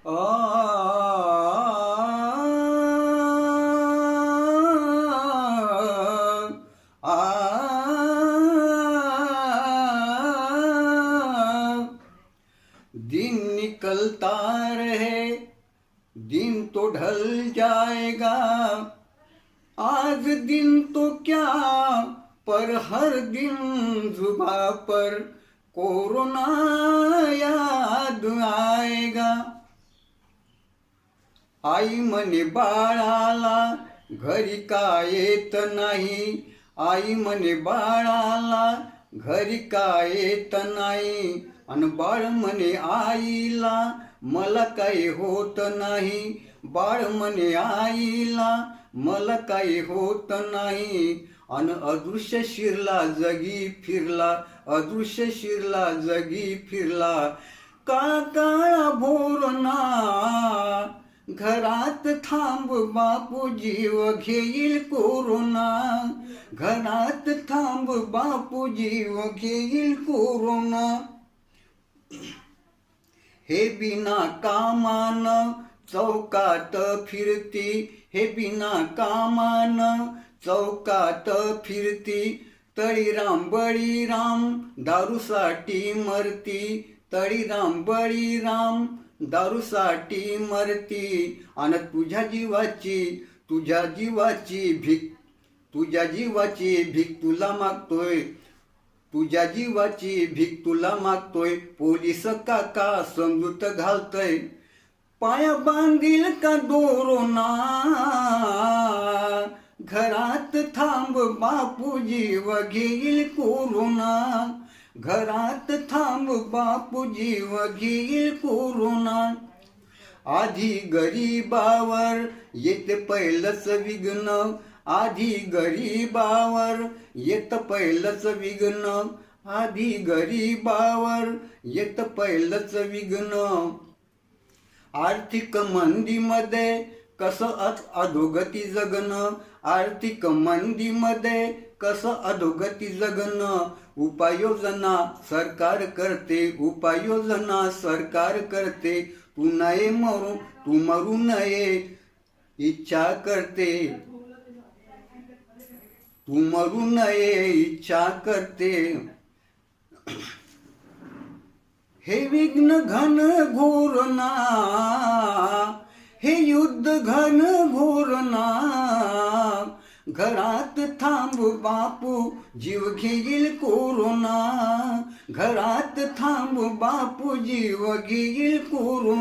आ दिन निकलता रहे, दिन तो ढल जाएगा। आज दिन तो क्या, पर हर दिन जुबा पर कोरोना याद आएगा। आई म्हणे बाळाला घरी का येत नाही, आई म्हणे बाळाला घरी का येत नाही, अन बाळ म्हणे आईला मला काही होत नाही, बाळ म्हणे आईला मला काही होत नाही, अन अदृश्य शिरला जगी फिरला, अदृश्य शिरला जगी फिरला, काळा भोरना घरात थांब बापू जीव घेईल कोरोना, घरात थांब बापू जीव घेईल कोरोना। हे बिना कामान चौकात फिरती, हे बिना कामान चौकात फिरती, तळीराम बळीराम दारूसाठी मरती, तळीराम बळीराम दारूसाठी मरती, अन तुझ्या जीवाची भीक, तुझ्या जीवाची भीक तुला मागतोय, तुझ्या जीवाची भीक तुला मागतोय, पोलीस काका समजूत घालतोय, पाया बांधील का दोरोना, घरात थांब बापू जीव घेईल कोरोना, घरात थांब बापू जीव घेईल कोरोना। आधी गरीबावर येत पहिलंच विघ्न, आधी गरीबावर येत पहिलंच विघ्न, आधी गरीबावर येत पहिलंच विघ्न। आर्थिक मंदीमध्ये कसं अधोगती जगणं, आर्थिक मंदीमध्ये कसं अधोगती जगणं, उपाययोजना सरकार करते, उपाययोजना सरकार करते, तू नये मरू, तू मरू नये इच्छा करते, तू मरू नये इच्छा करते। हे विघ्न घन घोरना, हे युद्ध घन घोरना, घरात थांब बापू जीव घेईल कोरोना, घरात थांब बापू जीव घेईल कोरोना।